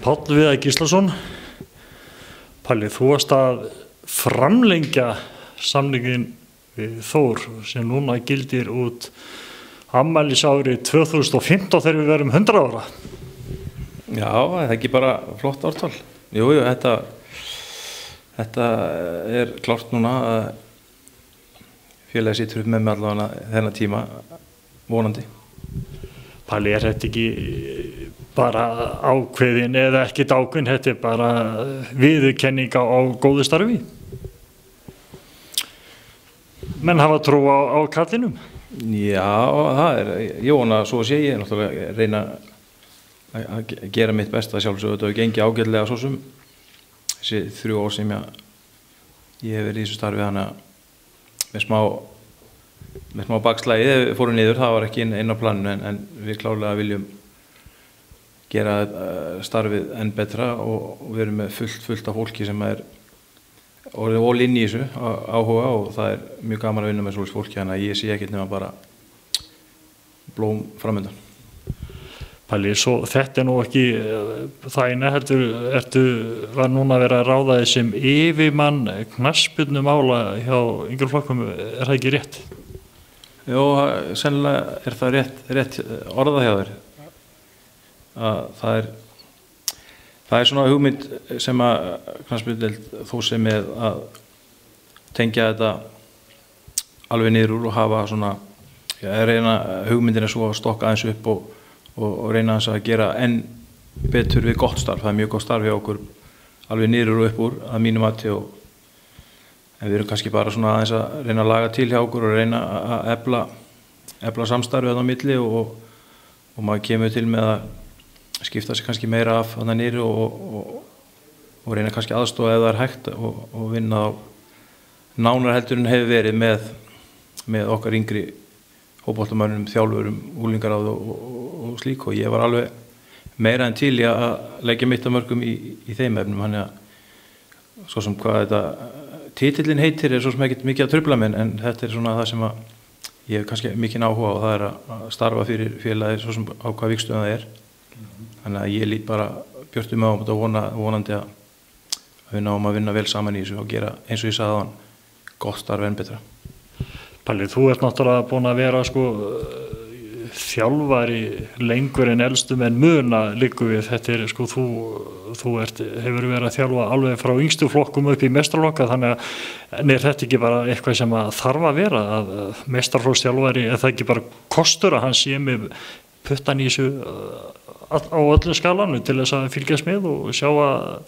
Páll Viðar Gíslason. Palli, þú varst að framlengja samningin við Þór sem núna gildir út afmælisárið 2015 þegar við verum 100 ára. Já, það er ekki bara flott ártal. Jú, þetta er klárt núna að félagi situr upp með mig allavega þennan tíma, vonandi. Palli, er þetta ekki bara ákveðin eða ekkert ákveðin, þetta er bara viðurkenning á góðu starfi? Menn hafa trú á kallinum? Já, það er, ég vona svo að sé, ég er náttúrulega að reyna að gera mitt besta sjálfsögðu. Þetta hefur gengið ágætlega svo sem þessi 3 ár sem ég hef verið í þessu starfi, þannig að með smá bakslægi fórum niður, það var ekki inn á planinu, en við klárlega viljum gera starfið enn betra og við erum með fullt af fólki sem er orðið all inn í þessu áhuga og það er mjög gaman að vinna með svoleiðis fólki, þannig að ég sé ekkert nema bara blóm framöndan. Palli, svo þetta er nú ekki það eina, var núna að vera að ráða þessum yfirmann knattspyrnumála hjá yngri flokkum, er það ekki rétt? Jó, sennilega er það rétt orðað hjá þér. Það er svona hugmynd sem að knattspyrnudeild þó sem með að tengja þetta alveg niður úr og hafa svona, hugmyndin er svo að stokka aðeins upp og reyna að gera enn betur við gott starf. Það er mjög gott starf hjá okkur alveg niður og upp úr að mínu mati, en við erum kannski bara svona aðeins að reyna að laga til hjá okkur og reyna að efla samstarfið á milli og maður kemur til með að skipta sig kannski meira af þarna niður og reyna kannski aðstoða ef það er hægt og vinna á nánar heldur en hefur verið með okkar yngri fótboltamönnum, þjálfurum, unglingaráð og slík, og ég var alveg meira en til í að leggja mitt af mörgum í þeim efnum, þannig að svo sem hvað þetta titillinn heitir er svo sem ekkert mikið að trufla mig, en þetta er svona það sem að ég hef kannski mikinn áhuga á, og það er að starfa fyrir félagið svo sem á hvað vígstöðum það er. Þannig að ég lít bara björtu með á þetta og vonandi að við náum að vinna vel saman í þessu og gera, eins og ég sagði áðan, gott starf enn betra. Palli, þú ert náttúrulega búin að vera þjálfari lengur en elstum en muna liggur við. Þetta er þú hefur verið að þjálfa alveg frá yngstu flokkum upp í meistaraflokka, þannig að er þetta ekki bara eitthvað sem að þarf að vera að meistaraflokksþjálfari, er það ekki bara kostur að hann sé með puttan í þessu á öllu skalanum til þess að fylgjast með og sjá að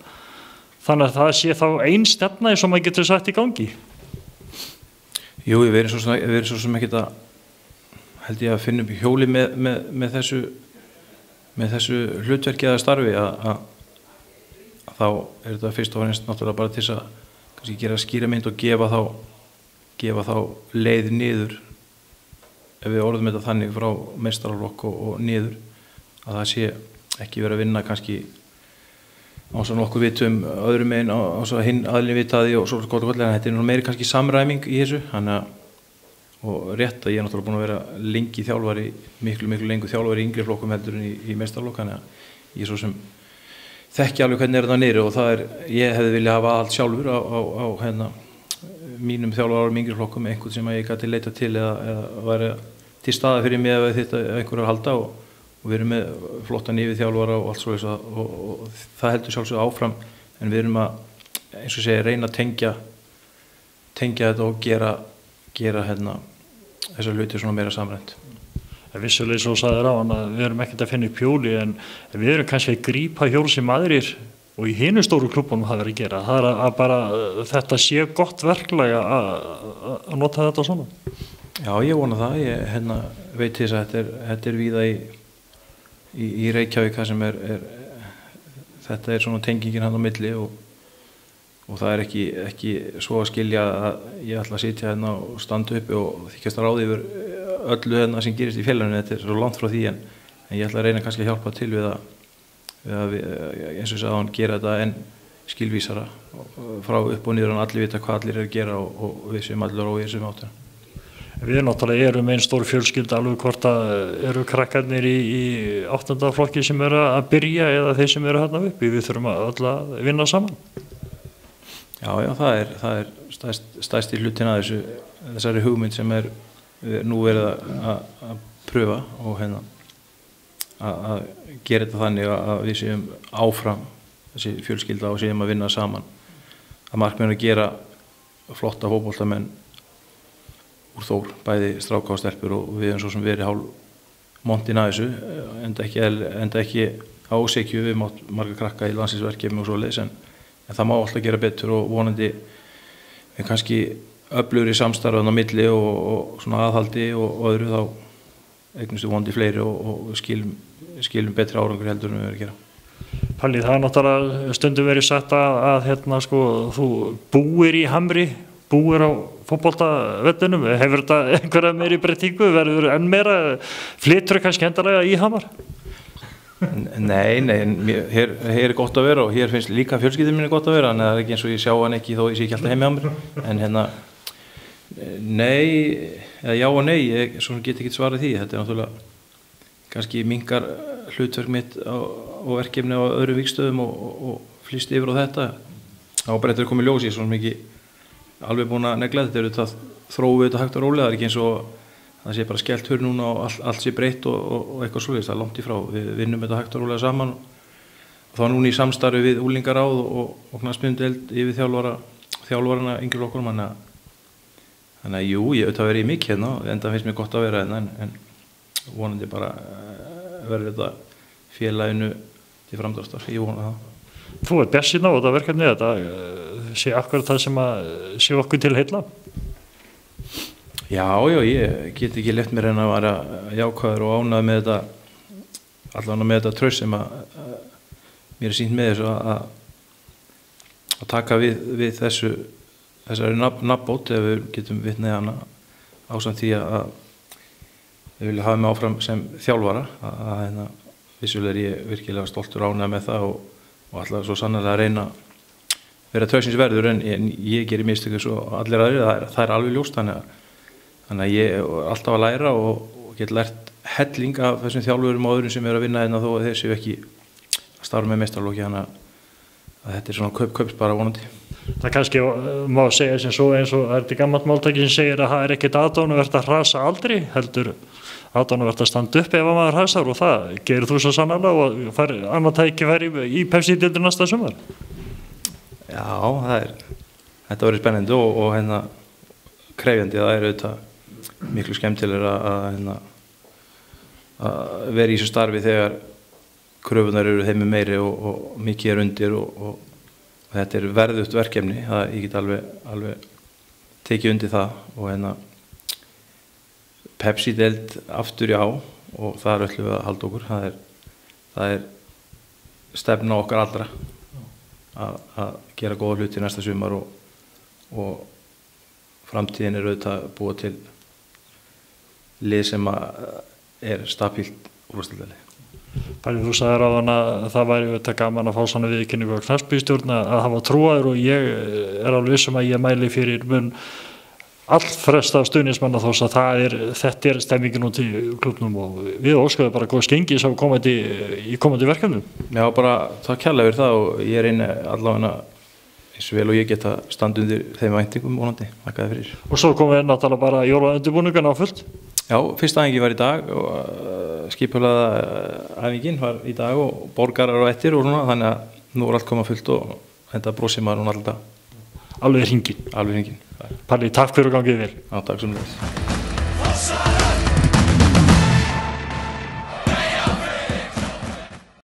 þannig að það sé þá ein stefna eins og maður getur sagt í gangi? Jú, ég verið svo sem ekkert að held ég að finna upp hjóli með þessu hlutverki eða starfi að þá er þetta fyrst og fremst náttúrulega bara til þess að kannski gera skýra mynd og gefa þá leið niður, ef við orðum þetta þannig, frá meistaraflokk og niður, að það sé ekki verið að vinna kannski á svo nokkuð vitum öðrum megin á svo hinn aðlinn vitaði og svo gott og gott, en þetta er nú meiri kannski samræming í þessu, og rétt að ég er náttúrulega búin að vera lengi þjálfari, miklu lengur þjálfari í yngri flokkum heldur en í meistaraflokk, þannig að ég svo sem þekki alveg hvernig er það niður, og ég hefði viljað hafa allt sjálfur á mínum þjálfarum yngri flokkum, einhvern sem ég gæti leita til eða væri til staða fyrir mig ef þetta einhver að halda, og við erum með flottan yfirþjálfara og allt svo og það heldur sjálfsögðu áfram, en við erum að, eins og segja, reyna að tengja þetta og gera þessar hluti svona meira samrænt. Vissulega svo sagðir á hann að við erum ekkert að finna upp hjóli, en við erum kannski að grípa hjól sem aðrir og í hinum stóru klúbunum það verið að gera. Það er að bara þetta sé gott verklega að nota þetta svona. Já, ég vona það. Ég veit þess að þetta er víða í Reykjavík, það sem þetta er svona tengingin hann á milli, og það er ekki svo að skilja að ég ætla að sitja hérna og standa uppi og þykjast að ráði yfir öllu hérna sem gerist í félaginu. Þetta er svo langt frá því, en ég ætla að reyna kannski að hjálpa til við að eins og ég sagði hann, gera þetta enn skilvísara frá upp og niður, en allir vita hvað allir er að gera og við sem allir á þessum áttina. Við náttúrulega erum einn stór fjölskylda alveg hvort að eru krakkarnir í 8. flokki sem eru að byrja eða þeir sem eru hérna uppi, við þurfum öll að vinna saman. Já, það er stærsti hlutin að þessari hugmynd sem nú verið að pröfa og að gera þetta þannig að við séum áfram þessi fjölskylda og séum að vinna saman. Að markmiðinu að gera flotta fótboltamenn úr Þór, bæði stráka og stelpur og við erum svo sem verið hálf montin að þessu, enda ekki á ósekju við marga krakka í landsliðsverkefni og svoleiðis en það má alltaf gera betur og vonandi við kannski öflugri samstarfan á milli og svona aðhaldi og öðru þá eignumst við vonandi fleiri og skilum betri árangur heldur en við verðum að gera. Palli, það náttúrulega stundum verið sagt að sko, þú búir í Hamri, búir á fótboltavellinum, hefur þetta einhverja meiri breytingu, verður enn meira, flytur kannski endanlega í Hamar? Nei, hér er gott að vera og hér finnst líka fjölskyldin minni gott að vera, en það er ekki eins og ég sjá hann ekki þó ég sé ekki alltaf heim með Hamri, en nei, eða já og nei, ég get ekki svarað því, þetta er náttúrulega kannski minnkar hlutverk mitt og verkefni á öðrum vígstöðum og flýst yfir á þetta, þá bara þetta komið ljós, ég er svona mikið alveg búin að negla þetta, þróum við þetta hægt og rólega, það er ekki eins og það sé bara skellt hurð núna og allt sé breytt og eitthvað svoleiðis, það er langt í frá, við vinnum þetta hægt og rólega saman og þá núna í samstarfi við unglingaráð og knattspyrnudeild yfir þjálfarana yngri flokkunum, þannig að jú, ég auðvitað verið í mikið hérna, enda finnst mér gott að vera hérna en vonandi bara verður þetta félaginu til framdráttar, ég vona það. Þú bjartsýnn á þetta verkefni, þetta sé akkurat það sem að sé okkur til heilla? Já, ég get ekki left mér en að vera jákvæður og ánægður með þetta, allavega með þetta traust sem að mér sýnt með þessu að taka við þessari nafnbót ef við getum vitnað hana ásamt því að við viljum hafa mig áfram sem þjálfara, að vissulega er ég virkilega stoltur og ánægður með það og alltaf svo sannarlega að reyna að vera traustsins en ég gerir mistök eins og allir aðrir, það er alveg ljóst, þannig að ég er alltaf að læra og get lært helling af þessum þjálfurum og öðrum sem eru að vinna hérna þó að þeir séu ekki að starfa með meistaraflokki, þannig að þetta er svona kaups bara vonandi. Það kannski má segja sem svo eins og það er gammalt máltæki sem segir að það er ekkert aðdáunarvert að hrasa aldrei, heldur aðdáunarvert að standa upp ef maður hrasar og það gerir þú svo sannarlega og fær annað tækifæri í Pepsi-deildinni næsta sumar. Já, þetta verður spennandi og krefjandi, það er auðvitað miklu skemmtilegra að vera í þessu starfi þegar kröfunar eru þeim meiri og mikið er undir og þetta er verðugt verkefni, ég get alveg tekið undir það og Pepsi-deild aftur já og það ætlum við að halda okkur, það er stefna okkar allra að gera góða hluti næsta sumar og framtíðin er auðvitað búa til lið sem er stabílt úrvalsdeildarlið. Palli, þú sagðir áðan að það væri auðvitað gaman að fá svona viðurkenningu á knattspyrnustjórn að hafa trúaður og ég er alveg viss að ég mæli fyrir mun allfresta stuðningsmanna þess að þetta er stemmingin út í klúbbnum og við óskaðum bara góðs gengis á komandi verkefnum. Já, bara það kærlega fyrir það og ég reyni allavega eins og vel og ég geta standa undir þeim væntingum vonandi, þakka þér fyrir. Og svo komum við náttúrulega bara jólaundirbúningana á fullt? Já, fyrsta æfingin var í dag og skipulaða æfingin var í dag og borgarar og eftir og svona, þannig að nú er allt komað fullt og þetta brosir maður hún alltaf. Alveg hringinn. Alveg hringinn. Palli, takk fyrir og gangið vel. Já, takk sem þess.